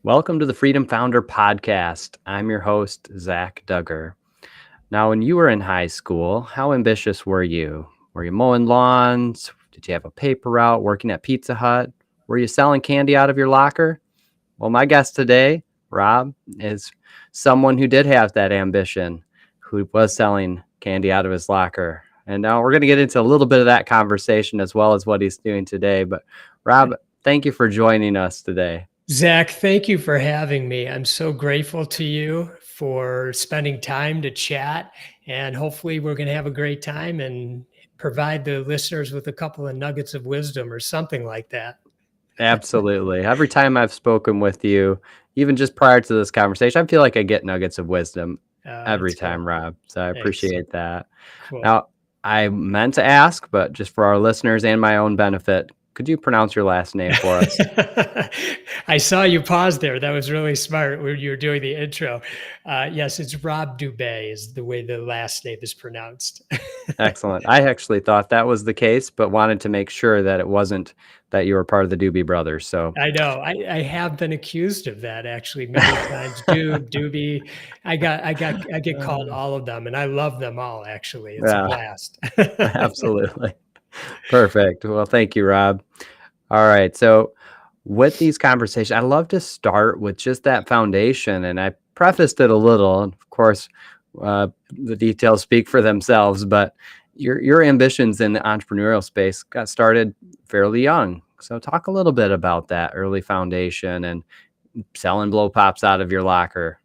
Welcome to the Freedom Founder Podcast. I'm your host, Zach Duggar. Now, when you were in high school, how ambitious were you? Were you mowing lawns? Did you have a paper route, working at Pizza Hut? Were you selling candy out of your locker? Well, my guest today, Rob, is someone who did have that ambition, who was selling candy out of his locker. And now we're going to get into a little bit of that conversation as well as what he's doing today. But Rob, thank you for joining us today. Zach, thank you for having me. I'm so grateful to you for spending time to chat, and hopefully we're going to have a great time and provide the listeners with a couple of nuggets of wisdom or something like that. Absolutely. Every time I've spoken with you, even just prior to this conversation, I feel like I get nuggets of wisdom every time, Cool. Rob. So I Thanks. appreciate that. Cool. Now, I meant to ask, but just for our listeners and my own benefit, could you pronounce your last name for us? I saw you pause there. That was really smart when you were doing the intro. Yes, it's Rob Dube is the way the last name is pronounced. Excellent. I actually thought that was the case, but wanted to make sure that it wasn't that you were part of the Dube brothers. So I know I have been accused of that actually many times. Dube. I get called all of them, and I love them all. Actually, it's a blast. Absolutely. Perfect. Well, thank you, Rob. All right. So with these conversations, I love to start with just that foundation. And I prefaced it a little. And of course, the details speak for themselves, but your ambitions in the entrepreneurial space got started fairly young. So talk a little bit about that early foundation and selling blow pops out of your locker.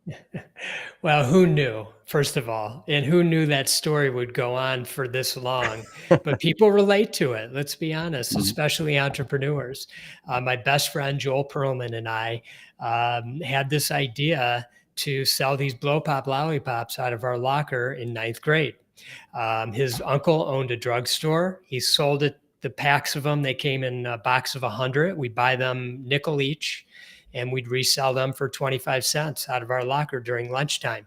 Well, who knew, first of all, and who knew that story would go on for this long? But people relate to it, let's be honest, especially entrepreneurs. My best friend, Joel Pearlman, and I had this idea to sell these blow pop lollipops out of our locker in ninth grade. His uncle owned a drugstore. He sold it, the packs of them. They came in a box of 100. We'd buy them nickel each, and we'd resell them for 25 cents out of our locker during lunchtime.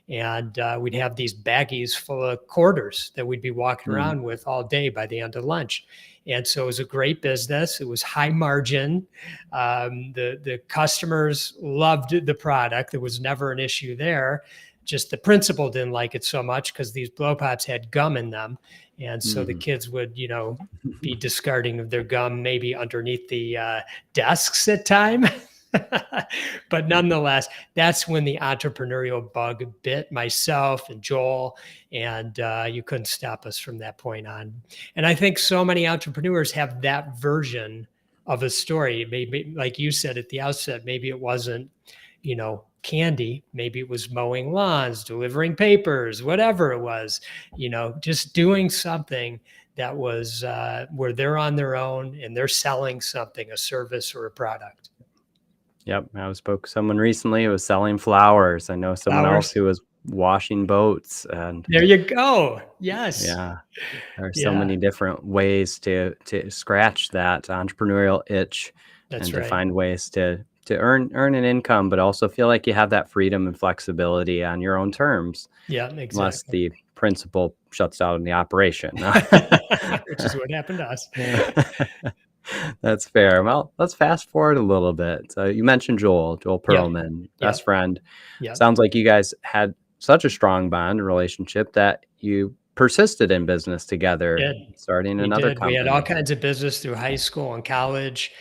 And we'd have these baggies full of quarters that we'd be walking around with all day by the end of lunch. And so it was a great business. It was high margin. The customers loved the product. There was never an issue there. Just the principal didn't like it so much because these blow pops had gum in them. And so the kids would, be discarding of their gum maybe underneath the desks at time. But nonetheless, that's when the entrepreneurial bug bit myself and Joel, and you couldn't stop us from that point on. And I think so many entrepreneurs have that version of a story. Maybe, like you said at the outset, maybe it wasn't, candy. Maybe it was mowing lawns, delivering papers, whatever it was, just doing something that was where they're on their own and they're selling something, a service or a product. Yep. I spoke to someone recently who was selling flowers. I know someone else who was washing boats. And there you go. Yes. Yeah. There are so many different ways to scratch that entrepreneurial itch. That's and right. To find ways to earn an income, but also feel like you have that freedom and flexibility on your own terms. Yeah, exactly. Unless the principal shuts down the operation. Which is what happened to us. That's fair. Well, let's fast forward a little bit. So you mentioned Joel Pearlman, best friend. Sounds like you guys had such a strong bond relationship that you persisted in business together, starting another company. We had all kinds of business through high school and college.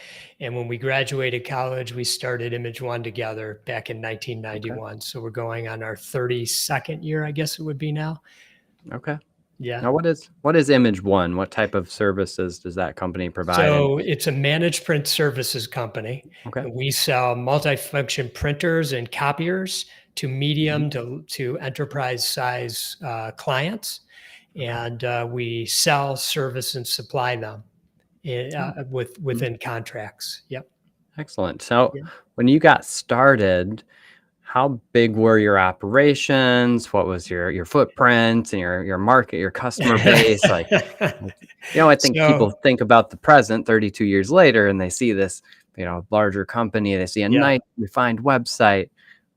And when we graduated college, we started imageOne together back in 1991. Okay. So we're going on our 32nd year, I guess it would be now. Okay. Yeah. Now, what is imageOne? What type of services does that company provide? So it's a managed print services company. Okay. We sell multifunction printers and copiers to medium to enterprise size clients. And we sell, service, and supply them within contracts. Yep. Excellent. So when you got started, how big were your operations? What was your footprint and your market, your customer base? I think people think about the present 32 years later and they see this, larger company. They see a nice refined website.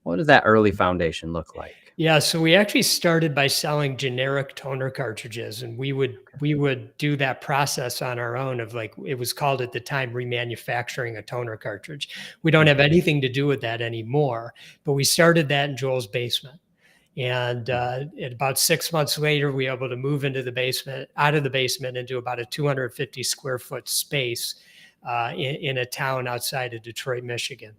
What does that early foundation look like? Yeah, so we actually started by selling generic toner cartridges, and we would do that process on our own of like it was called at the time remanufacturing a toner cartridge. We don't have anything to do with that anymore, but we started that in Joel's basement. And about 6 months later, we were able to move into the basement, out of the basement, into about a 250 square foot space in a town outside of Detroit, Michigan.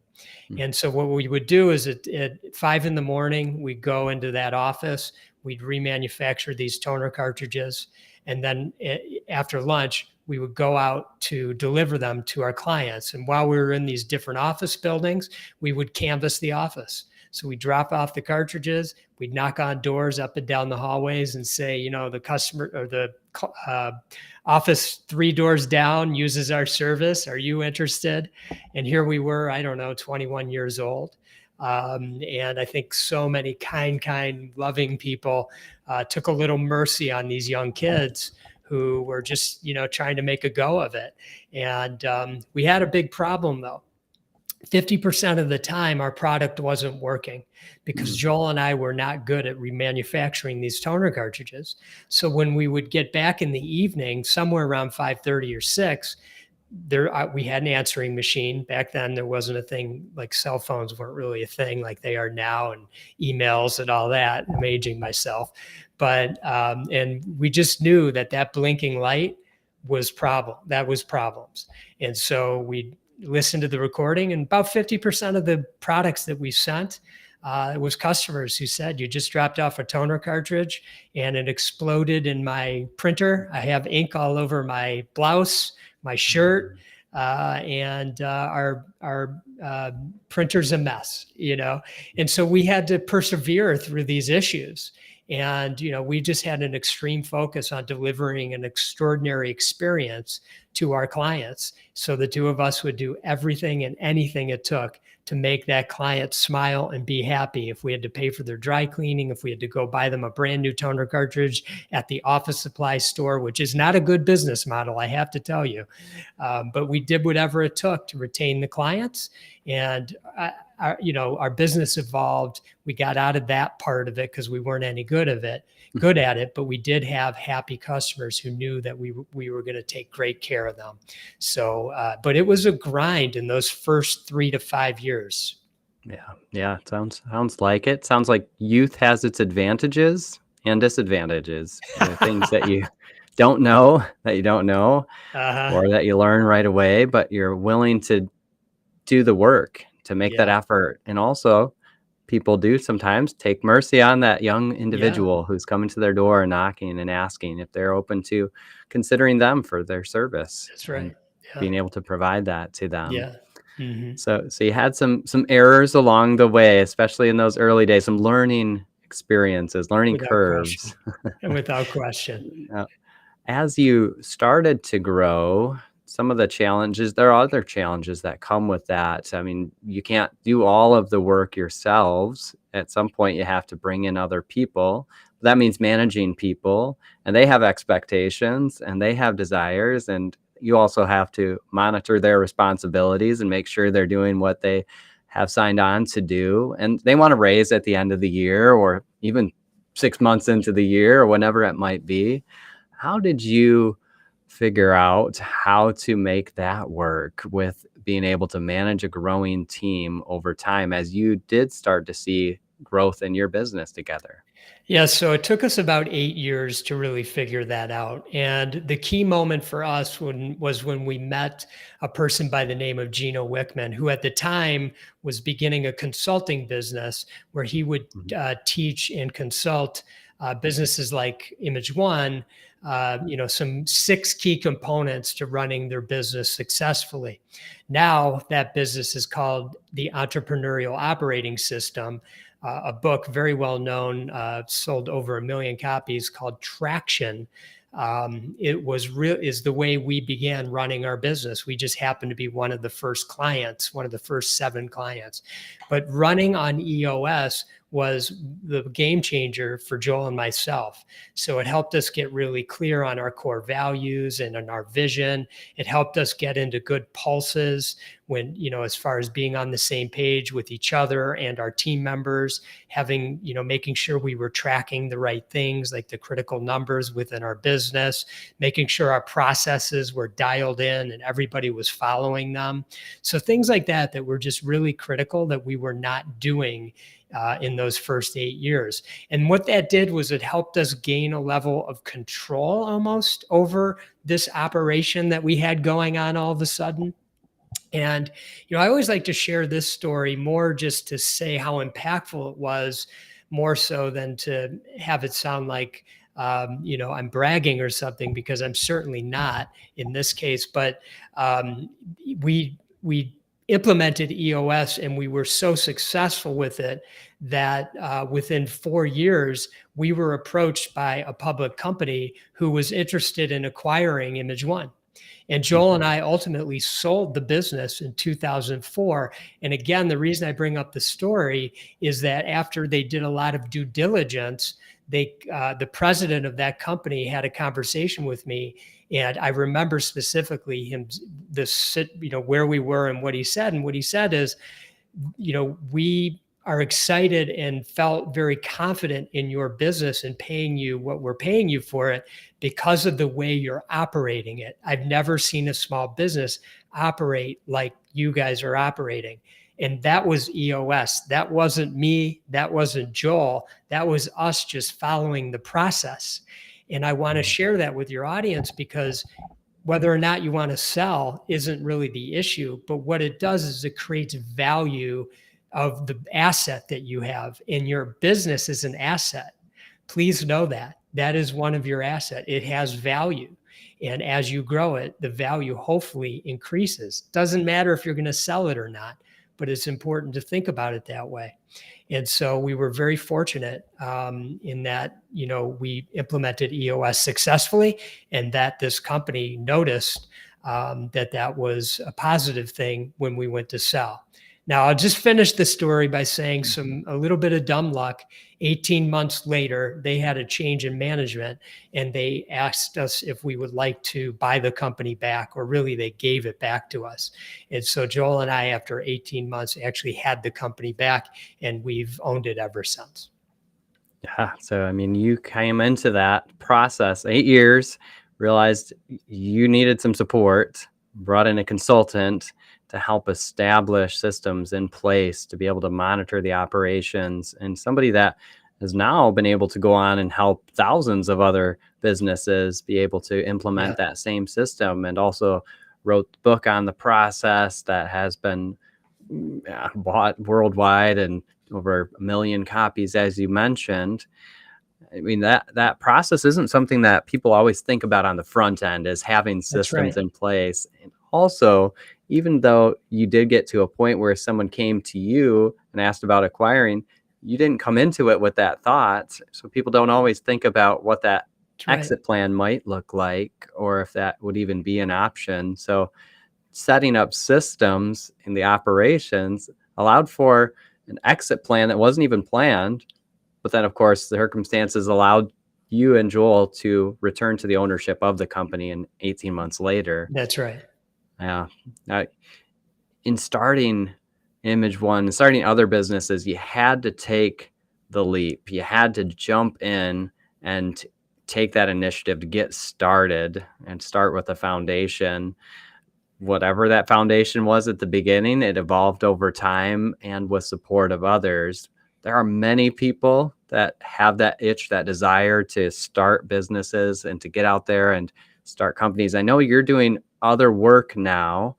And so what we would do is at 5 in the morning, we'd go into that office, we'd remanufacture these toner cartridges. And then after lunch, we would go out to deliver them to our clients. And while we were in these different office buildings, we would canvass the office. So we drop off the cartridges, we'd knock on doors up and down the hallways and say, you know, the customer or the office 3 doors down uses our service. Are you interested? And here we were, I don't know, 21 years old. And I think so many kind, loving people took a little mercy on these young kids who were just, you know, trying to make a go of it. And we had a big problem though. 50% of the time our product wasn't working because Joel and I were not good at remanufacturing these toner cartridges. So when we would get back in the evening, somewhere around 5:30 or 6, we had an answering machine. Back then there wasn't a thing, like cell phones weren't really a thing like they are now, and emails and all that. I'm aging myself. But and we just knew that blinking light was problems. And so we listened to the recording, and about 50% of the products that we sent, it was customers who said, you just dropped off a toner cartridge and it exploded in my printer. I have ink all over my blouse, my shirt, and our printer's a mess, you know? And so we had to persevere through these issues. And, you know, we just had an extreme focus on delivering an extraordinary experience to our clients. So the two of us would do everything and anything it took to make that client smile and be happy. If we had to pay for their dry cleaning, if we had to go buy them a brand new toner cartridge at the office supply store, which is not a good business model, I have to tell you. But we did whatever it took to retain the clients. And our business evolved. We got out of that part of it because we weren't any good at it, but we did have happy customers who knew that we were going to take great care of them. So, but it was a grind in those first 3 to 5 years. Yeah. It sounds like it. Sounds like youth has its advantages and disadvantages. Things that you don't know, or that you learn right away, but you're willing to do the work to make that effort. And also, people do sometimes take mercy on that young individual who's coming to their door and knocking and asking if they're open to considering them for their service. That's right. Being able to provide that to them. Yeah. Mm-hmm. So you had some errors along the way, especially in those early days, some learning experiences, learning curves. Without question. As you started to grow, some of the challenges, there are other challenges that come with that. I mean, you can't do all of the work yourselves. At some point, you have to bring in other people. That means managing people, and they have expectations and they have desires, and you also have to monitor their responsibilities and make sure they're doing what they have signed on to do. And they want to raise at the end of the year, or even 6 months into the year, or whenever it might be. How did you figure out how to make that work with being able to manage a growing team over time as you did start to see growth in your business together? Yeah, so it took us about 8 years to really figure that out. And the key moment for us was when we met a person by the name of Gino Wickman, who at the time was beginning a consulting business where he would teach and consult businesses like imageOne, some 6 key components to running their business successfully. Now that business is called the Entrepreneurial Operating System, a book very well known, sold over 1 million copies, called Traction. Is the way we began running our business. We just happened to be one of the first 7 clients. But running on EOS was the game changer for Joel and myself. So it helped us get really clear on our core values and on our vision. It helped us get into good pulses when, as far as being on the same page with each other and our team members, having, making sure we were tracking the right things, like the critical numbers within our business, making sure our processes were dialed in and everybody was following them. So things like that were just really critical that we were not doing in those first 8 years. And what that did was it helped us gain a level of control almost over this operation that we had going on all of a sudden. And, I always like to share this story more just to say how impactful it was, more so than to have it sound like, I'm bragging or something, because I'm certainly not in this case. But we implemented EOS and we were so successful with it that within 4 years, we were approached by a public company who was interested in acquiring imageOne. And Joel and I ultimately sold the business in 2004. And again, the reason I bring up the story is that after they did a lot of due diligence, the president of that company had a conversation with me. And I remember specifically where we were and what he said. And what he said is, we are excited and felt very confident in your business and paying you what we're paying you for it because of the way you're operating it. I've never seen a small business operate like you guys are operating. And that was EOS. That wasn't me. That wasn't Joel. That was us just following the process. And I want to share that with your audience, because whether or not you want to sell isn't really the issue, but what it does is it creates value of the asset that you have, and your business is an asset. Please know that is one of your asset. It has value. And as you grow it, the value hopefully increases. Doesn't matter if you're going to sell it or not, but it's important to think about it that way. And so we were very fortunate in that, we implemented EOS successfully, and that this company noticed that was a positive thing when we went to sell. Now, I'll just finish the story by saying a little bit of dumb luck. 18 months later, they had a change in management, and they asked us if we would like to buy the company back, or really they gave it back to us. And so Joel and I, after 18 months, actually had the company back, and we've owned it ever since. Yeah. So, you came into that process 8 years, realized you needed some support, brought in a consultant to help establish systems in place to be able to monitor the operations, and somebody that has now been able to go on and help thousands of other businesses be able to implement that same system, and also wrote the book on the process that has been bought worldwide and over 1 million copies, as you mentioned. That process isn't something that people always think about on the front end, as having systems in place. And also, even though you did get to a point where someone came to you and asked about acquiring, you didn't come into it with that thought. So people don't always think about what that exit plan might look like, or if that would even be an option. So setting up systems in the operations allowed for an exit plan that wasn't even planned. But then, of course, the circumstances allowed you and Joel to return to the ownership of the company in 18 months later. That's right. Yeah. In starting imageOne and starting other businesses, you had to take the leap. You had to jump in and take that initiative to get started and start with a foundation. Whatever that foundation was at the beginning, it evolved over time and with support of others. There are many people that have that itch, that desire to start businesses and to get out there and start companies. I know you're doing other work now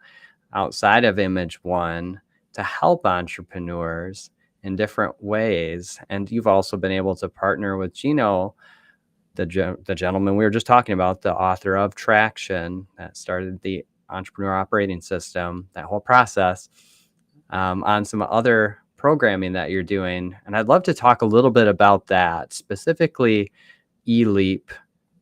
outside of imageOne to help entrepreneurs in different ways. And you've also been able to partner with Gino, the gentleman we were just talking about, the author of Traction, that started the Entrepreneur Operating System, that whole process, on some other programming that you're doing. And I'd love to talk a little bit about that, specifically eLeap,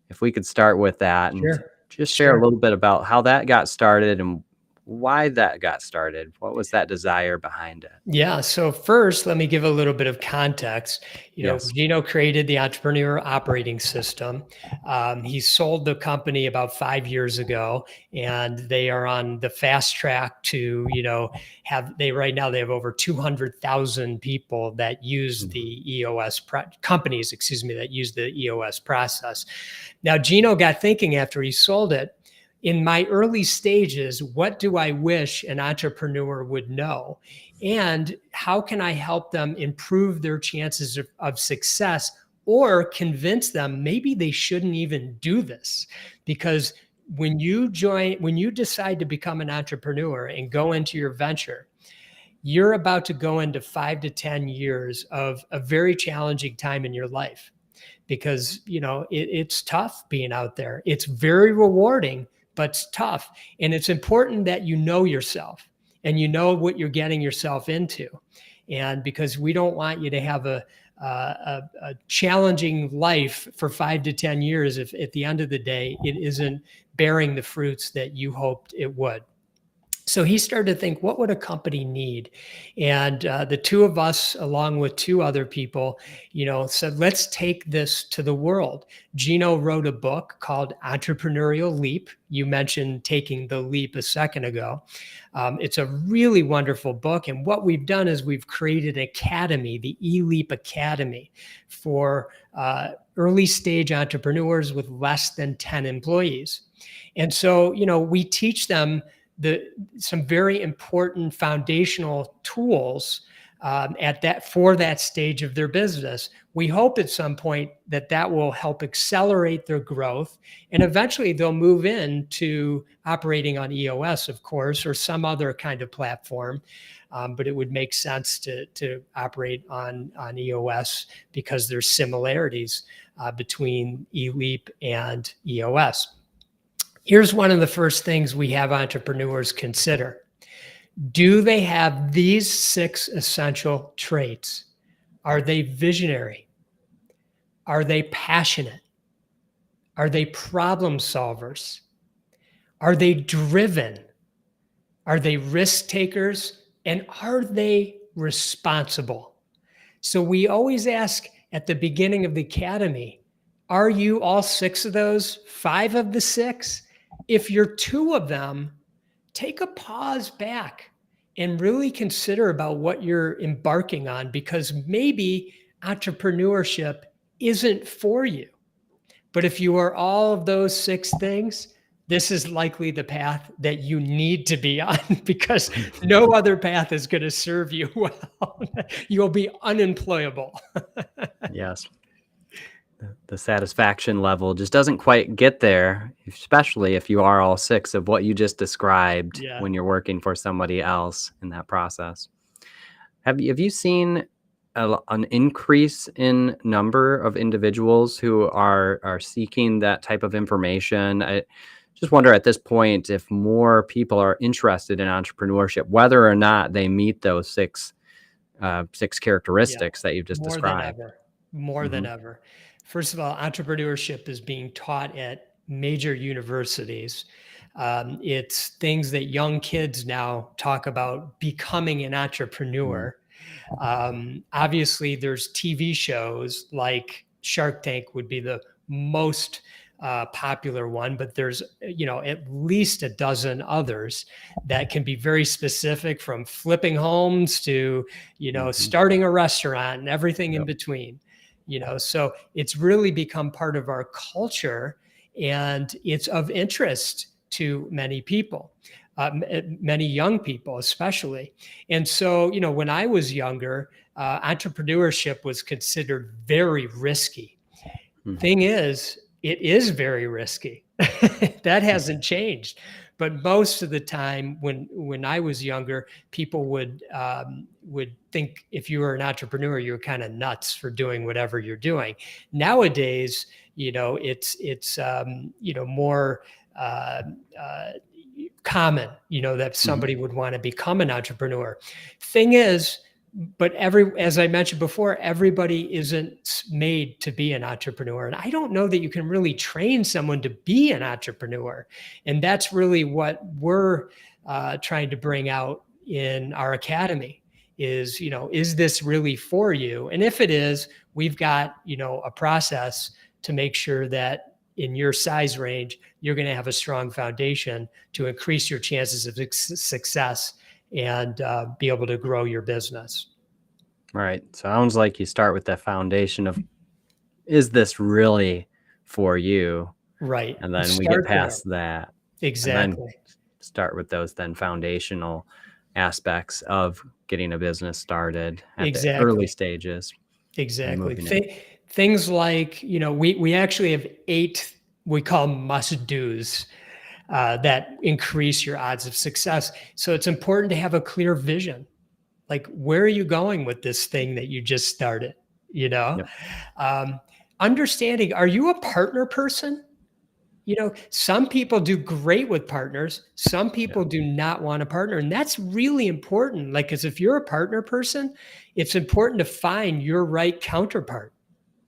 if we could start with that and just share a little bit about how that got started and why that got started. What was that desire behind it? Yeah. So first, let me give a little bit of context. Yes. Gino created the Entrepreneur Operating System. He sold the company about 5 years ago, and they are on the fast track to, right now they have over 200,000 people that use Mhm. the companies, excuse me, that use the EOS process. Now, Gino got thinking after he sold it. In my early stages, what do I wish an entrepreneur would know? And how can I help them improve their chances of success or convince them maybe they shouldn't even do this? Because when you decide to become an entrepreneur and go into your venture, you're about to go into 5 to 10 years of a very challenging time in your life because it's tough being out there. It's very rewarding, but it's tough. And it's important that you know yourself and you know what you're getting yourself into. And because we don't want you to have a challenging life for 5 to 10 years if at the end of the day it isn't bearing the fruits that you hoped it would. So he started to think, what would a company need? And the two of us, along with two other people, said, let's take this to the world. Gino wrote a book called Entrepreneurial Leap. You mentioned taking the leap a second ago. It's a really wonderful book. And what we've done is we've created an academy, the eLeap Academy, for early stage entrepreneurs with less than 10 employees. And so, we teach them some very important foundational tools for that stage of their business. We hope at some point that will help accelerate their growth, and eventually they'll move into operating on EOS, of course, or some other kind of platform. But it would make sense to operate on EOS because there's similarities between eLeap and EOS. Here's one of the first things we have entrepreneurs consider. Do they have these 6 essential traits? Are they visionary? Are they passionate? Are they problem solvers? Are they driven? Are they risk takers? And are they responsible? So we always ask at the beginning of the academy, are you all 6 of those, 5 of the 6? If you're 2 of them, take a pause back and really consider about what you're embarking on, because maybe entrepreneurship isn't for you. But if you are all of those 6 things, this is likely the path that you need to be on because no other path is going to serve you well. You'll be unemployable. Yes. The satisfaction level just doesn't quite get there, especially if you are all 6 of what you just described Yeah. when you're working for somebody else in that process. Have you seen an increase in number of individuals who are seeking that type of information? I just wonder at this point if more people are interested in entrepreneurship, whether or not they meet those 6 Yeah. characteristics that you've just More than described. ever. More than Hmm. ever. First of all, entrepreneurship is being taught at major universities. It's things that young kids now talk about becoming an entrepreneur. Obviously, there's TV shows like Shark Tank would be the most popular one, but there's at least a dozen others that can be very specific, from flipping homes to Hmm. starting a restaurant and everything in Yep. between. So it's really become part of our culture, and it's of interest to many people, many young people especially. And so, when I was younger, entrepreneurship was considered very risky. Mhm. Thing is, it is very risky. That hasn't changed. But most of the time, when I was younger, people would think if you were an entrepreneur, you were kind of nuts for doing whatever you're doing. Nowadays, it's more uh, uh, common, that Mhm. somebody would want to become an entrepreneur. Thing is, but as I mentioned before, everybody isn't made to be an entrepreneur. And I don't know that you can really train someone to be an entrepreneur. And that's really what we're trying to bring out in our academy is, is this really for you? And if it is, we've got, a process to make sure that in your size range, you're going to have a strong foundation to increase your chances of success and be able to grow your business. Right. Sounds like you start with that foundation of, is this really for you? Right. And then we get Start there. past that. Exactly. And then start with those then foundational aspects of getting a business started at the early stages. Exactly. Things like, we actually have 8, we call must-dos that increase your odds of success. So it's important to have a clear vision. Like, where are you going with this thing that you just started? Yep. Understanding, are you a partner person? Some people do great with partners. Some people do not want a partner. And that's really important. Like, because if you're a partner person, it's important to find your right counterpart.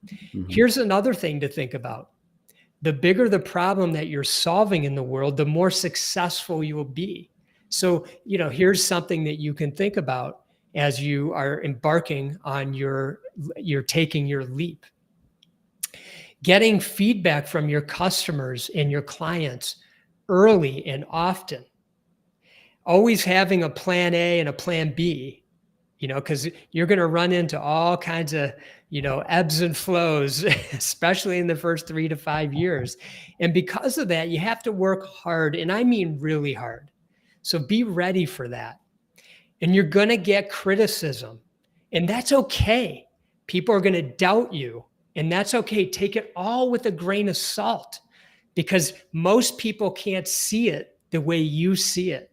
Mm-hmm. Here's another thing to think about. The bigger the problem that you're solving in the world, the more successful you will be. So, here's something that you can think about as you are embarking on you're taking your leap. Getting feedback from your customers and your clients early and often. Always having a plan A and a plan B, because you're going to run into all kinds of, ebbs and flows, especially in the first 3 to 5 years. And because of that, you have to work hard, and I mean really hard. So be ready for that. And you're going to get criticism, and that's okay. People are going to doubt you. And that's okay. Take it all with a grain of salt, because most people can't see it the way you see it,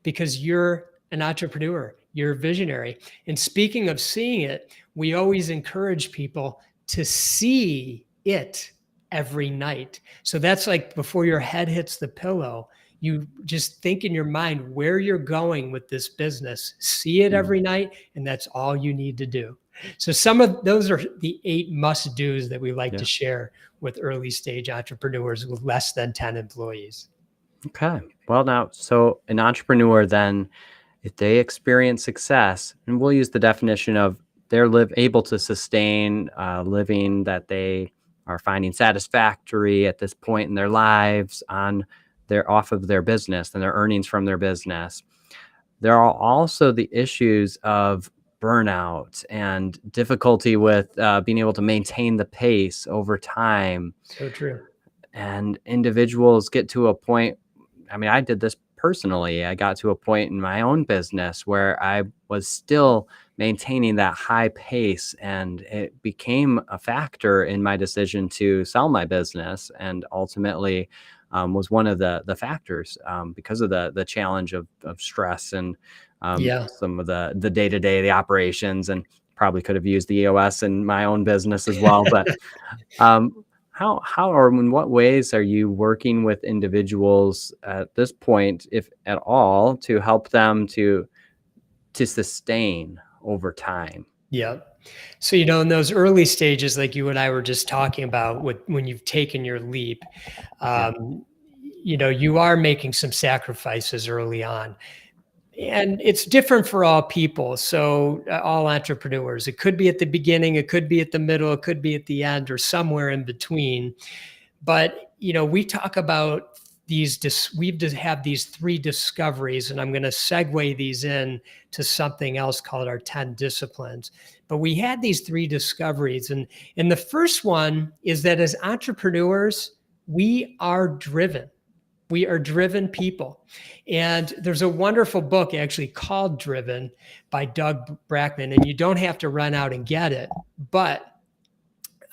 because you're an entrepreneur, you're a visionary. And speaking of seeing it, we always encourage people to see it every night. So that's like before your head hits the pillow, you just think in your mind where you're going with this business, see it every night, and that's all you need to do. So some of those are the 8 must-dos that we like to share with early stage entrepreneurs with less than 10 employees. Okay. Well, now, so an entrepreneur then, if they experience success, and we'll use the definition of they're able to sustain living that they are finding satisfactory at this point in their lives off of their business and their earnings from their business. There are also the issues of burnout and difficulty with being able to maintain the pace over time. So true. And individuals get to a point, I mean, I did this personally. I got to a point in my own business where I was still maintaining that high pace, and it became a factor in my decision to sell my business, and ultimately was one of the factors because of the challenge of stress and some of the day-to-day, the operations, and probably could have used the EOS in my own business as well. But how or in what ways are you working with individuals at this point, if at all, to help them to sustain over time? Yeah. So, in those early stages, like you and I were just talking about, when you've taken your leap, you are making some sacrifices early on. And it's different for all people. So all entrepreneurs, it could be at the beginning, it could be at the middle, it could be at the end, or somewhere in between. But, we talk about we have these 3 discoveries, and I'm going to segue these in to something else called our 10 disciplines. But we had these 3 discoveries. And the first one is that as entrepreneurs, we are driven. We are driven people. And there's a wonderful book actually called Driven by Doug Brackman, and you don't have to run out and get it, but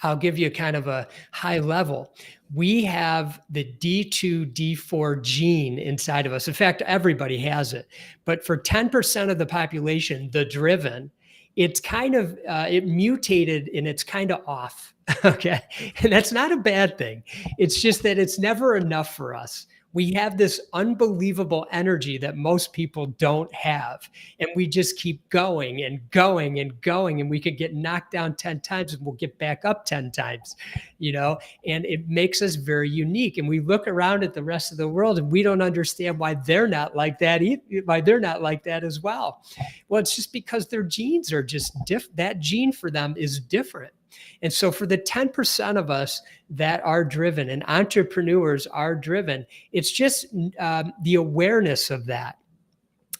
I'll give you kind of a high level. We have the D2, D4 gene inside of us. In fact, everybody has it. But for 10% of the population, the driven, it's kind of, it mutated and it's kind of off. Okay. And that's not a bad thing. It's just that it's never enough for us. We have this unbelievable energy that most people don't have. And we just keep going and going and going. And we could get knocked down 10 times and we'll get back up 10 times, and it makes us very unique. And we look around at the rest of the world and we don't understand why they're not like that, why they're not like that as well. Well, it's just because their genes are just different. That gene for them is different. And so for the 10% of us that are driven and entrepreneurs are driven, it's just the awareness of that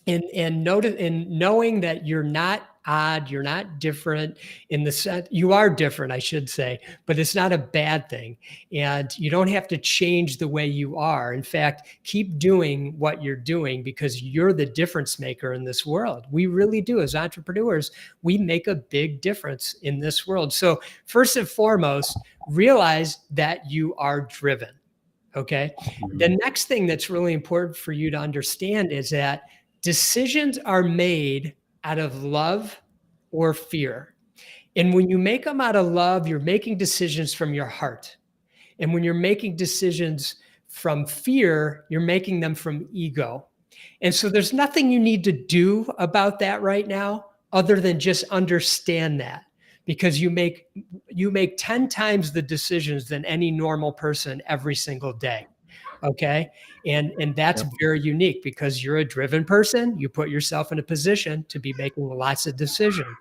and knowing that you're not odd, you're not different in the sense you are different, I should say, but it's not a bad thing. And you don't have to change the way you are. In fact, keep doing what you're doing because you're the difference maker in this world. We really do. As entrepreneurs, we make a big difference in this world. So first and foremost, realize that you are driven. Okay. The next thing that's really important for you to understand is that decisions are made out of love or fear. And when you make them out of love, you're making decisions from your heart. And when you're making decisions from fear, you're making them from ego. And so there's nothing you need to do about that right now other than just understand that, because you make 10 times the decisions than any normal person every single day. Okay. And that's very unique because you're a driven person. You put yourself in a position to be making lots of decisions.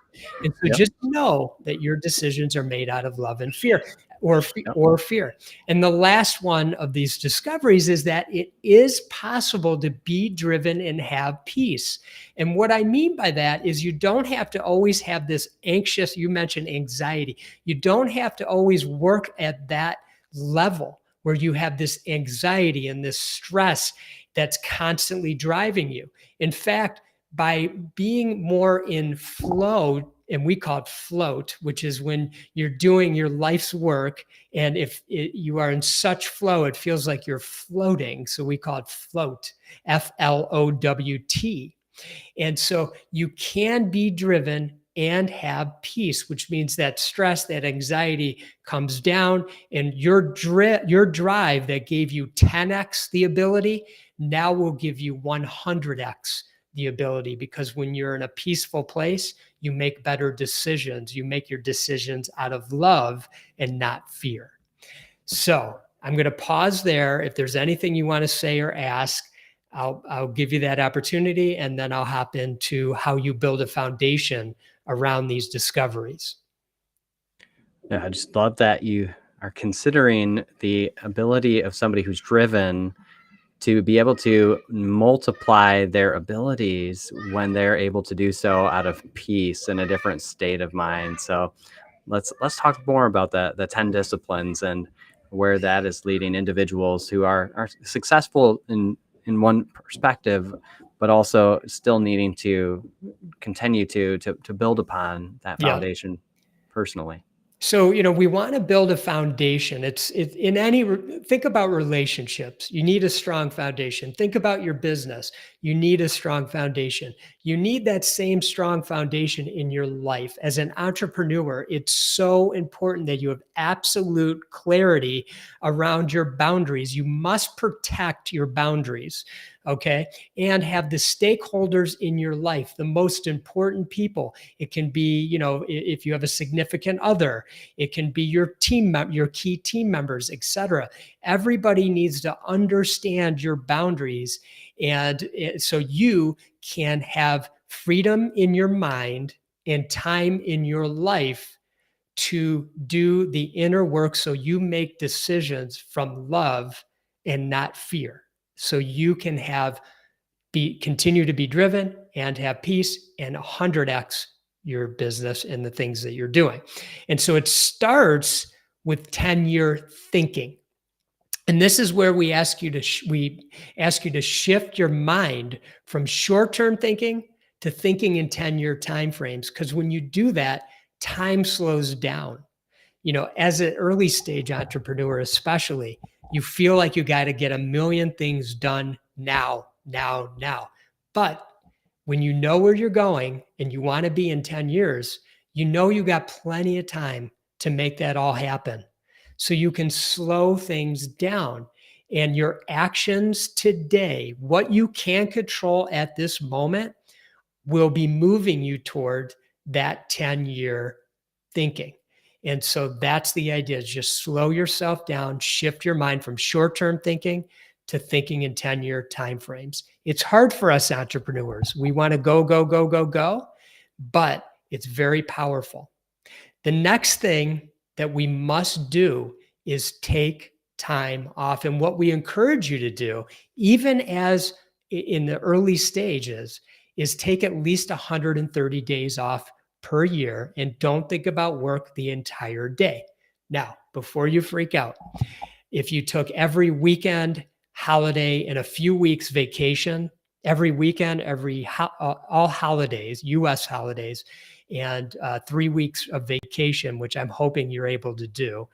And so just know that your decisions are made out of love and fear or fear. And the last one of these discoveries is that it is possible to be driven and have peace. And what I mean by that is you don't have to always have this anxious, you mentioned anxiety. You don't have to always work at that level where you have this anxiety and this stress that's constantly driving you. In fact, by being more in flow, and we call it float, which is when you're doing your life's work, and if you are in such flow, it feels like you're floating. So we call it float, FLOWT. And so you can be driven and have peace, which means that stress, that anxiety comes down, and your drive that gave you 10x the ability now will give you 100x the ability, because when you're in a peaceful place, you make better decisions. You make your decisions out of love and not fear. So I'm going to pause there. If there's anything you want to say or ask, I'll give you that opportunity, and then I'll hop into how you build a foundation around these discoveries. Yeah, I just love that you are considering the ability of somebody who's driven to be able to multiply their abilities when they're able to do so out of peace and a different state of mind. So let's talk more about the 10 disciplines and where that is leading individuals who are successful in one perspective, but also still needing to continue to build upon that foundation personally. So, we want to build a foundation. Think about relationships. You need a strong foundation. Think about your business. You need a strong foundation. You need that same strong foundation in your life. As an entrepreneur, it's so important that you have absolute clarity around your boundaries. You must protect your boundaries, okay? And have the stakeholders in your life, the most important people. It can be, if you have a significant other, it can be your key team members, etc. Everybody needs to understand your boundaries, and so you can have freedom in your mind and time in your life to do the inner work, so you make decisions from love and not fear. So you can continue to be driven and have peace and 100x your business and the things that you're doing. And so it starts with 10-year thinking. And this is where we ask you to shift your mind from short-term thinking to thinking in 10-year timeframes. Because when you do that, time slows down. As an early stage entrepreneur, especially, you feel like you got to get a million things done now. But when you know where you're going and you want to be in 10 years, you got plenty of time to make that all happen. So you can slow things down. And your actions today, what you can control at this moment, will be moving you toward that 10-year thinking. And so that's the idea, is just slow yourself down, shift your mind from short-term thinking to thinking in 10-year timeframes. It's hard for us entrepreneurs. We want to go, go, go, go, go, but it's very powerful. The next thing that we must do is take time off. And what we encourage you to do, even as in the early stages, is take at least 130 days off per year and don't think about work the entire day. Now, before you freak out, if you took every weekend, holiday, and a few weeks vacation, every weekend, all holidays, US holidays, and 3 weeks of vacation, which I'm hoping you're able to do,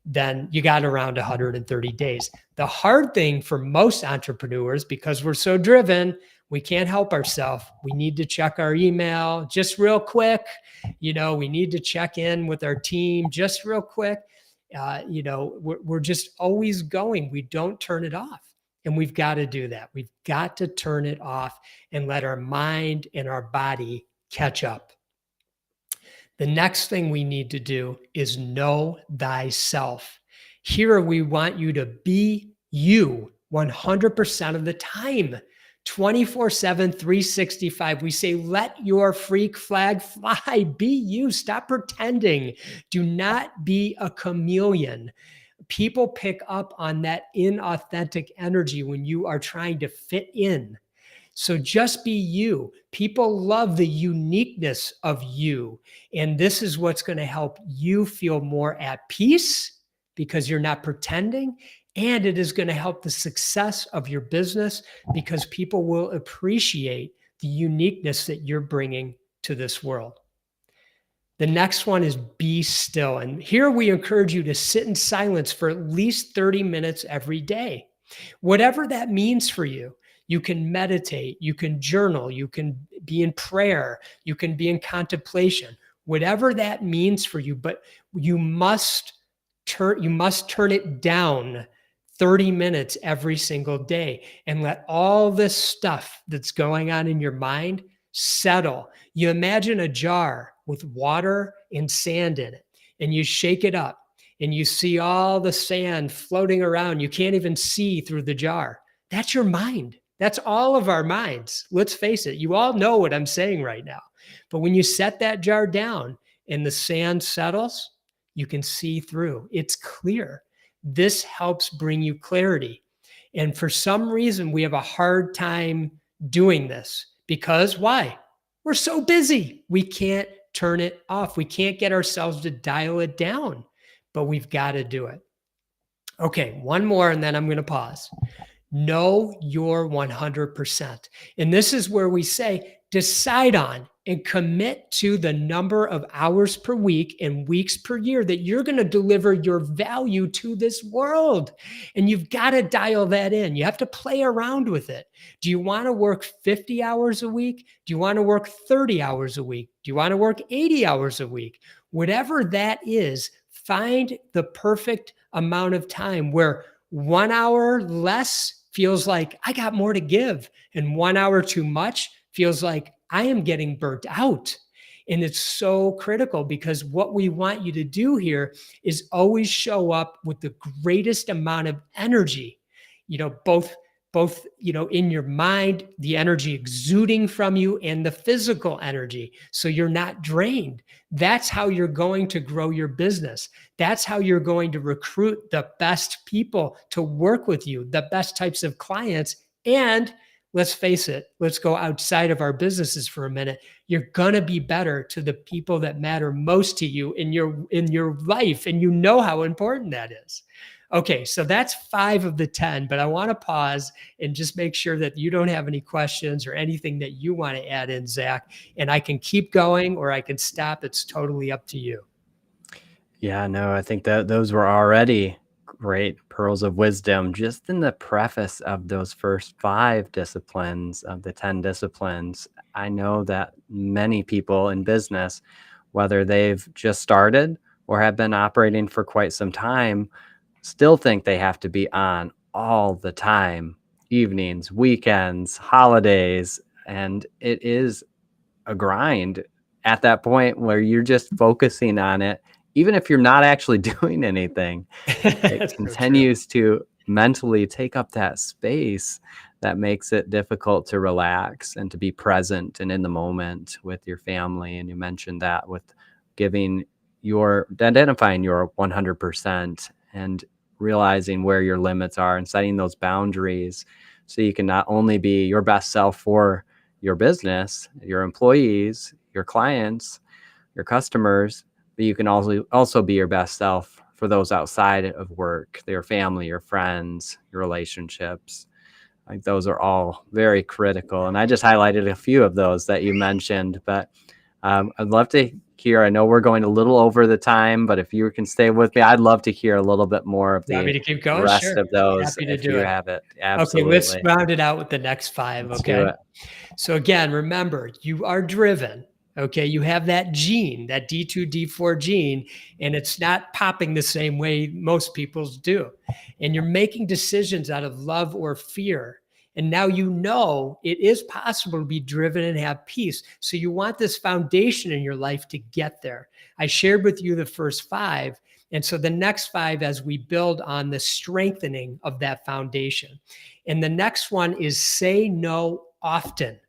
then you got around 130 days. The hard thing for most entrepreneurs, because we're so driven, we can't help ourselves. We need to check our email just real quick. We need to check in with our team just real quick. We're just always going. We don't turn it off. And we've got to do that. We've got to turn it off and let our mind and our body catch up. The next thing we need to do is know thyself. Here we want you to be you 100% of the time. 24/7, 365. We say, let your freak flag fly. Be you. Stop pretending. Do not be a chameleon. People pick up on that inauthentic energy when you are trying to fit in. So just be you. People love the uniqueness of you. And this is what's going to help you feel more at peace because you're not pretending. And it is going to help the success of your business because people will appreciate the uniqueness that you're bringing to this world. The next one is be still. And here we encourage you to sit in silence for at least 30 minutes every day. Whatever that means for you. You can meditate, you can journal, you can be in prayer, you can be in contemplation, whatever that means for you, but you must turn it down 30 minutes every single day and let all this stuff that's going on in your mind settle. You imagine a jar with water and sand in it, and you shake it up and you see all the sand floating around. You can't even see through the jar. That's your mind. That's all of our minds. Let's face it. You all know what I'm saying right now. But when you set that jar down and the sand settles, you can see through. It's clear. This helps bring you clarity. And for some reason, we have a hard time doing this because why? We're so busy. We can't turn it off. We can't get ourselves to dial it down, but we've got to do it. Okay, one more, and then I'm going to pause. Know your 100%. And this is where we say, decide on and commit to the number of hours per week and weeks per year that you're going to deliver your value to this world. And you've got to dial that in. You have to play around with it. Do you want to work 50 hours a week? Do you want to work 30 hours a week? Do you want to work 80 hours a week? Whatever that is, find the perfect amount of time where 1 hour less feels like I got more to give, and 1 hour too much feels like I am getting burnt out. And it's so critical because what we want you to do here is always show up with the greatest amount of energy, both in your mind, the energy exuding from you, and the physical energy. So you're not drained. That's how you're going to grow your business. That's how you're going to recruit the best people to work with you, the best types of clients. And let's face it, let's go outside of our businesses for a minute. You're going to be better to the people that matter most to you in your life. And you know how important that is. Okay, so that's 5 of the 10, but I want to pause and just make sure that you don't have any questions or anything that you want to add in, Zach, and I can keep going or I can stop. It's totally up to you. Yeah, no, I think that those were already great pearls of wisdom just in the preface of those first 5 disciplines of the 10 disciplines. I know that many people in business, whether they've just started or have been operating for quite some time, still think they have to be on all the time, evenings, weekends, holidays, and it is a grind at that point where you're just focusing on it. Even if you're not actually doing anything, it That's so true. continues to mentally take up that space that makes it difficult to relax and to be present and in the moment with your family. And you mentioned that with identifying your 100% and realizing where your limits are and setting those boundaries so you can not only be your best self for your business, your employees, your clients, your customers, but you can also be your best self for those outside of work, your family, your friends, your relationships. Like those are all very critical. And I just highlighted a few of those that you mentioned, but I'd love to hear. I know we're going a little over the time, but if you can stay with me, I'd love to hear a little bit more of You want me the to keep going? rest Sure. of those Happy to if do you it. have it. Okay, let's Absolutely. round it out with the next 5, Let's do okay? it. So again, remember, you are driven, okay? You have that gene, that D2, D4 gene, and it's not popping the same way most people's do. And you're making decisions out of love or fear. And now you know it is possible to be driven and have peace. So you want this foundation in your life to get there. I shared with you the first 5. And so the next 5, as we build on the strengthening of that foundation. And the next one is say no often.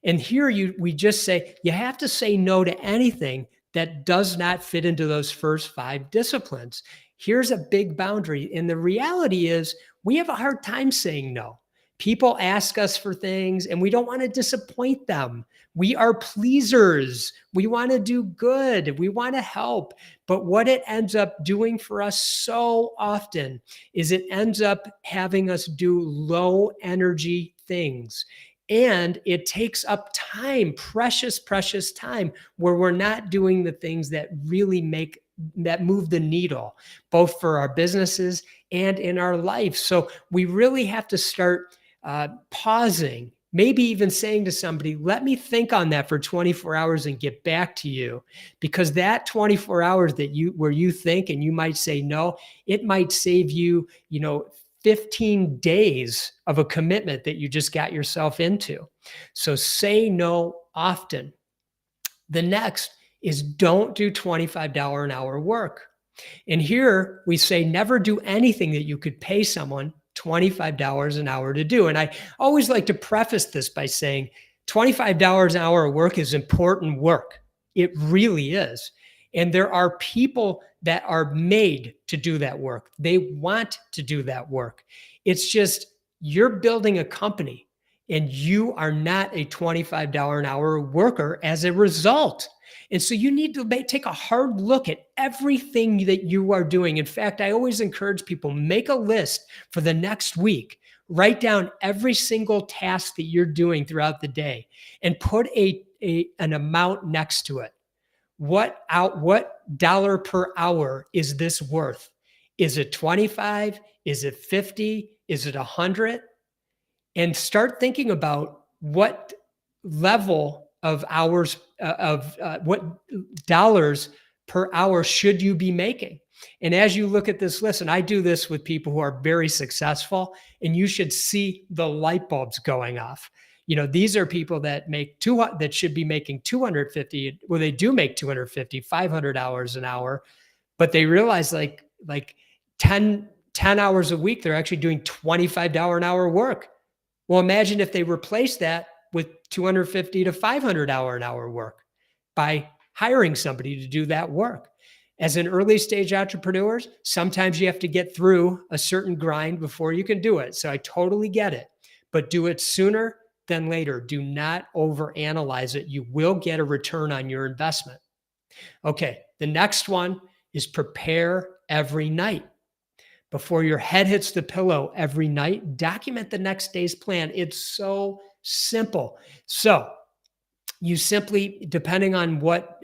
And here we just say you have to say no to anything that does not fit into those first 5 disciplines. Here's a big boundary. And the reality is we have a hard time saying no. People ask us for things and we don't want to disappoint them. We are pleasers. We want to do good. We want to help. But what it ends up doing for us so often is it ends up having us do low energy things. And it takes up time, precious, precious time, where we're not doing the things that really move the needle, both for our businesses and in our life. So we really have to start pausing, maybe even saying to somebody, let me think on that for 24 hours and get back to you. Because that 24 hours where you think and you might say no, it might save you, 15 days of a commitment that you just got yourself into. So say no often. The next is don't do $25 an hour work. And here we say never do anything that you could pay someone $25 an hour to do. And I always like to preface this by saying $25 an hour of work is important work. It really is. And there are people that are made to do that work. They want to do that work. It's just you're building a company and you are not a $25 an hour worker as a result. And so you need to take a hard look at everything that you are doing. In fact, I always encourage people, make a list for the next week. Write down every single task that you're doing throughout the day and put an amount next to it. What dollar per hour is this worth? Is it 25? Is it 50? Is it 100? And start thinking about what level of hours what dollars per hour should you be making. And as you look at this list, and I do this with people who are very successful, and you should see the light bulbs going off. These are people that that should be making 250. Well, they do make 250, 500 hours an hour, but they realize like 10 hours a week, they're actually doing $25 an hour work. Well, imagine if they replace that with 250 to 500 hour an hour work by hiring somebody to do that work. As an early stage entrepreneur, sometimes you have to get through a certain grind before you can do it. So I totally get it, but do it sooner than later. Do not overanalyze it. You will get a return on your investment. Okay, the next one is prepare every night. Before your head hits the pillow every night, document the next day's plan. It's so simple. So you simply, depending on what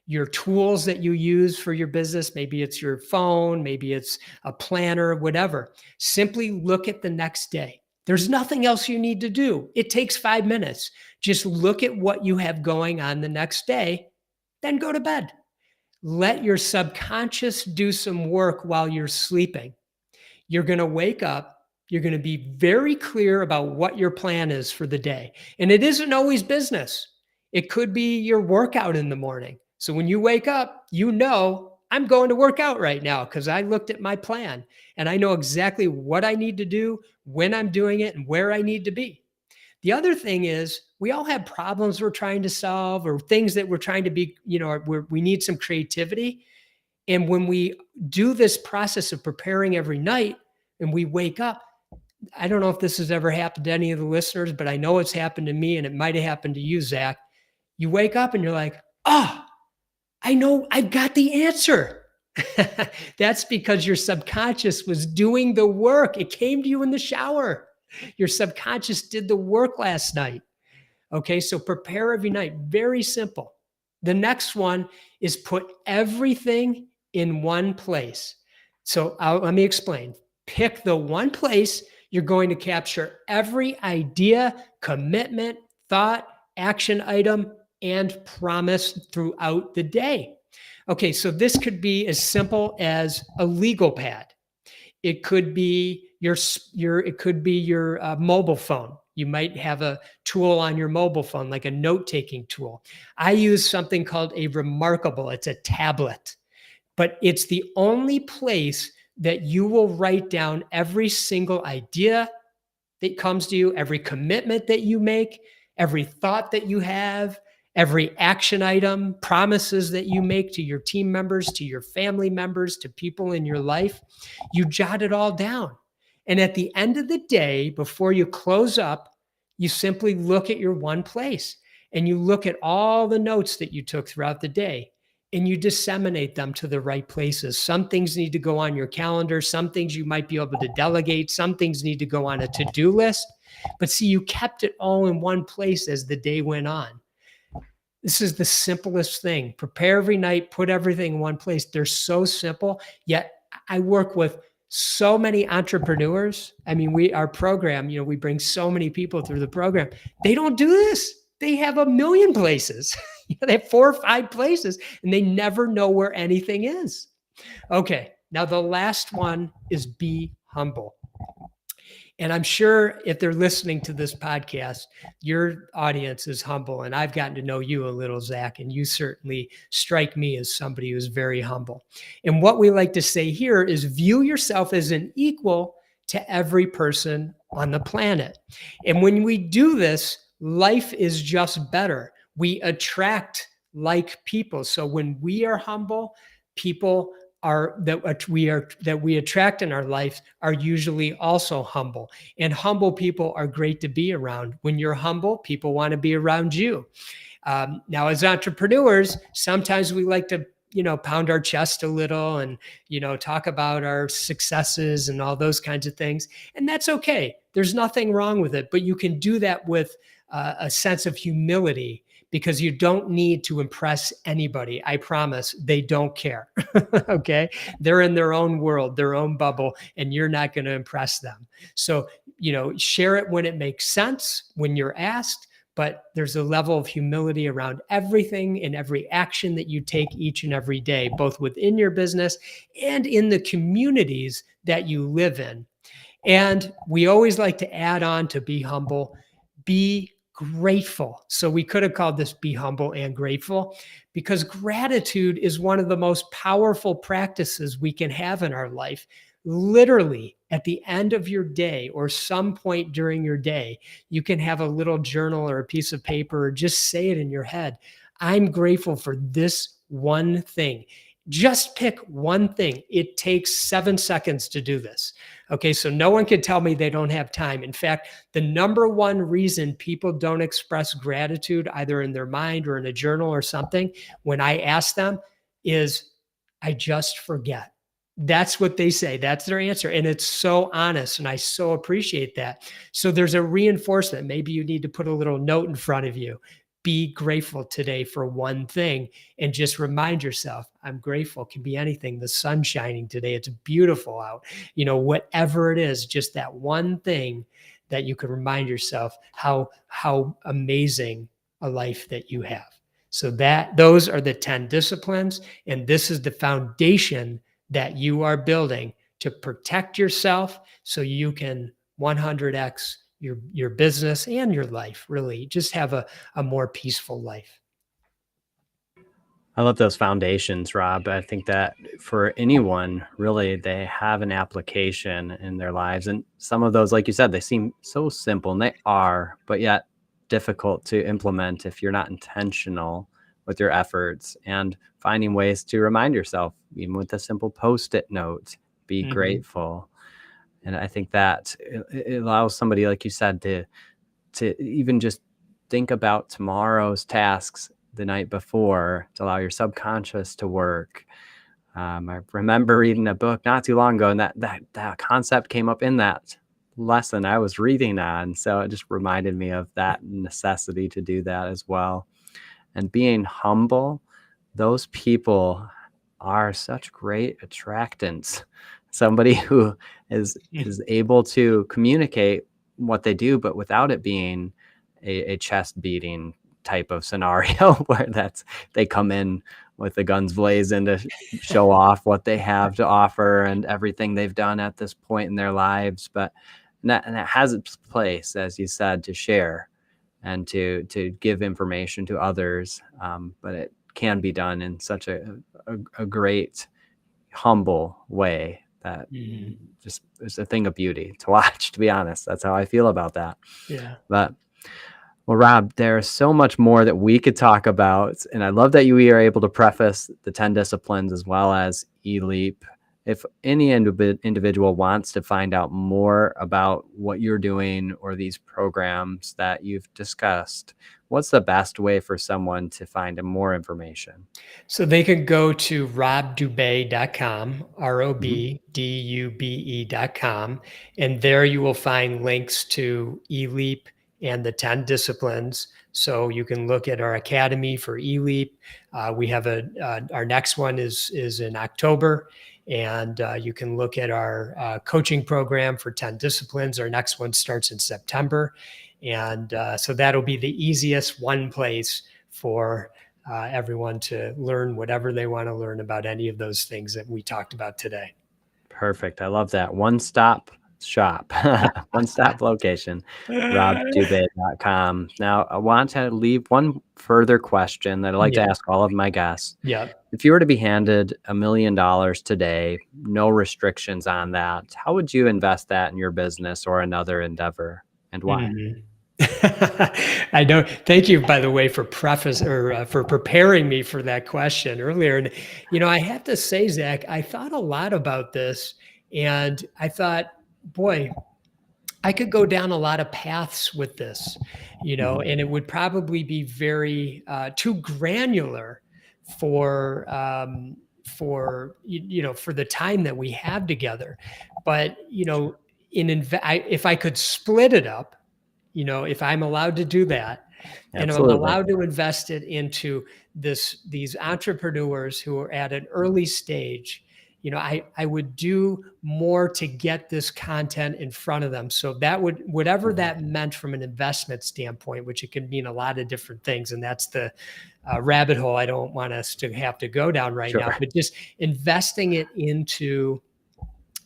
your tools that you use for your business, maybe it's your phone, maybe it's a planner, whatever, simply look at the next day. There's nothing else you need to do. It takes 5 minutes. Just look at what you have going on the next day, then go to bed. Let your subconscious do some work while you're sleeping. You're going to wake up You're going to be very clear about what your plan is for the day. And it isn't always business. It could be your workout in the morning. So when you wake up, you know, I'm going to work out right now because I looked at my plan and I know exactly what I need to do, when I'm doing it, and where I need to be. The other thing is we all have problems we're trying to solve or things that we're trying to be, we need some creativity. And when we do this process of preparing every night and we wake up, I don't know if this has ever happened to any of the listeners, but I know it's happened to me and it might have happened to you, Zach. You wake up and you're like, oh, I know I've got the answer. That's because your subconscious was doing the work. It came to you in the shower. Your subconscious did the work last night. Okay, so prepare every night. Very simple. The next one is put everything in one place. So let me explain. Pick the one place you're going to capture every idea, commitment, thought, action item, and promise throughout the day. Okay, so this could be as simple as a legal pad. It could be your mobile phone. You might have a tool on your mobile phone, like a note-taking tool. I use something called a Remarkable. It's a tablet, but it's the only place that you will write down every single idea that comes to you, every commitment that you make, every thought that you have, every action item, promises that you make to your team members, to your family members, to people in your life. You jot it all down. And at the end of the day, before you close up, you simply look at your one place and you look at all the notes that you took throughout the day and you disseminate them to the right places. Some things need to go on your calendar. Some things you might be able to delegate. Some things need to go on a to-do list. But see, you kept it all in one place as the day went on. This is the simplest thing. Prepare every night, put everything in one place. They're so simple, yet I work with so many entrepreneurs. I mean, our program, we bring so many people through the program. They don't do this. They have a million places. They have 4 or 5 places and they never know where anything is. Okay. Now the last one is be humble. And I'm sure if they're listening to this podcast, your audience is humble. And I've gotten to know you a little, Zach, and you certainly strike me as somebody who's very humble. And what we like to say here is view yourself as an equal to every person on the planet. And when we do this, life is just better. We attract like people. So when we are humble, people that we attract in our life are usually also humble. And humble people are great to be around. When you're humble, people want to be around you. Now, as entrepreneurs, sometimes we like to pound our chest a little and talk about our successes and all those kinds of things. And that's okay. There's nothing wrong with it. But you can do that with a sense of humility, because you don't need to impress anybody. I promise they don't care. Okay. They're in their own world, their own bubble, and you're not going to impress them. So, share it when it makes sense, when you're asked, but there's a level of humility around everything and every action that you take each and every day, both within your business and in the communities that you live in. And we always like to add on to be humble, be grateful. So we could have called this be humble and grateful, because gratitude is one of the most powerful practices we can have in our life. Literally at the end of your day or some point during your day, you can have a little journal or a piece of paper or just say it in your head. I'm grateful for this one thing. Just pick one thing. It takes 7 seconds to do this. Okay, so no one can tell me they don't have time. In fact, the number one reason people don't express gratitude, either in their mind or in a journal or something, when I ask them, is I just forget. That's what they say. That's their answer. And it's so honest. And I so appreciate that. So there's a reinforcement. Maybe you need to put a little note in front of you. Be grateful today for one thing, and just remind yourself, I'm grateful. It can be anything. The sun's shining today. It's beautiful out. Whatever it is, just that one thing that you can remind yourself how amazing a life that you have. So those are the 10 disciplines. And this is the foundation that you are building to protect yourself so you can 100x your business and your life, really. Just have a more peaceful life. I love those foundations, Rob. I think that for anyone, really, they have an application in their lives. And some of those, like you said, they seem so simple, and they are, but yet difficult to implement if you're not intentional with your efforts and finding ways to remind yourself, even with a simple Post-it note, be grateful. And I think that it allows somebody, like you said, to even just think about tomorrow's tasks the night before, to allow your subconscious to work. I remember reading a book not too long ago, and that concept came up in that lesson I was reading on. So it just reminded me of that necessity to do that as well. And being humble, those people are such great attractants. Somebody who is able to communicate what they do, but without it being a chest beating type of scenario where they come in with the guns blazing to show off what they have to offer and everything they've done at this point in their lives. But that has its place, as you said, to share and to give information to others. But it can be done in such a great, humble way that just is a thing of beauty to watch, to be honest. That's how I feel about that. Yeah. But well, Rob, there's so much more that we could talk about. And I love that you are able to preface the 10 disciplines as well as eLeap. If any individual wants to find out more about what you're doing or these programs that you've discussed, what's the best way for someone to find more information? So they can go to robdube.com, ROBDUBE.com, and there you will find links to eLeap and the 10 disciplines. So you can look at our academy for eLeap. We have our next one is in October, and you can look at our coaching program for 10 disciplines. Our next one starts in September. And so that'll be the easiest one place for everyone to learn whatever they want to learn about any of those things that we talked about today. Perfect. I love that. One-stop shop, one-stop location, robdube.com. Now, I want to leave one further question that I like to ask all of my guests. Yeah. If you were to be handed $1 million today, no restrictions on that, how would you invest that in your business or another endeavor, and why? I know. Thank you, by the way, for for preparing me for that question earlier. And I have to say, Zach, I thought a lot about this, and I thought, boy, I could go down a lot of paths with this, and it would probably be very too granular for for the time that we have together. But if I could split it up, if I'm allowed to do that, and I'm allowed to invest it into these entrepreneurs who are at an early stage, I would do more to get this content in front of them. So that whatever that meant from an investment standpoint, which it can mean a lot of different things. And that's the rabbit hole I don't want us to have to go down right now, but just investing it into,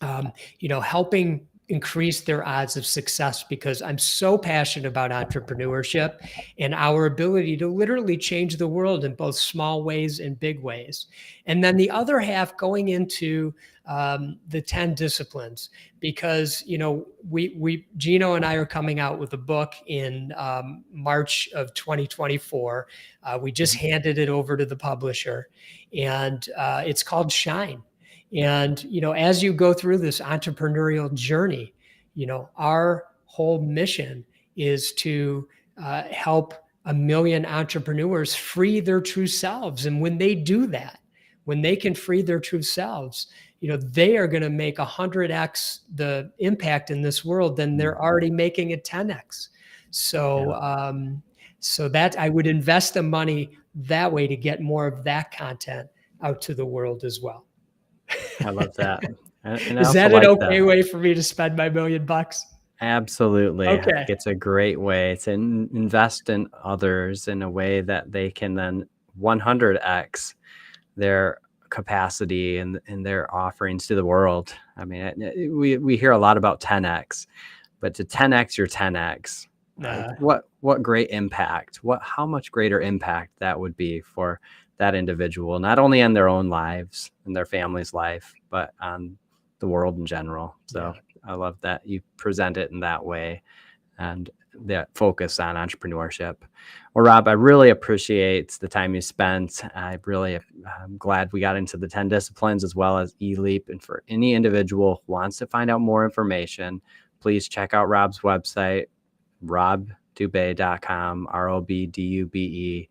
helping increase their odds of success, because I'm so passionate about entrepreneurship and our ability to literally change the world in both small ways and big ways. And then the other half going into the 10 disciplines, because, Gino and I are coming out with a book in March of 2024. We just handed it over to the publisher, and it's called Shine. And, as you go through this entrepreneurial journey, our whole mission is to help 1 million entrepreneurs free their true selves. And when they do that, when they can free their true selves, they are going to make 100x the impact in this world than they're already making at 10x. So, so that I would invest the money that way to get more of that content out to the world as well. I love that. And Is that an okay way for me to spend my $1 million? Absolutely. Okay. I think it's a great way to invest in others in a way that they can then 100x their capacity and their offerings to the world. I mean, we hear a lot about 10x, but to 10x your 10x, what great impact, how much greater impact that would be for that individual, not only in their own lives and their family's life, but on the world in general. So I love that you present it in that way and that focus on entrepreneurship. Well, Rob, I really appreciate the time you spent. I'm glad we got into the 10 disciplines as well as eLeap. And for any individual who wants to find out more information, please check out Rob's website, robdube.com, ROBDUBE.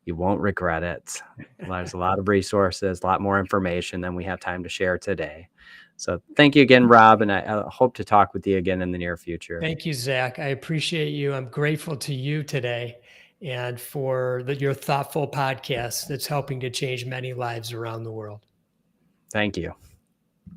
You won't regret it. There's a lot of resources, a lot more information than we have time to share today. So thank you again, Rob, and I hope to talk with you again in the near future. Thank you, Zach. I appreciate you. I'm grateful to you today and for your thoughtful podcast that's helping to change many lives around the world. Thank you.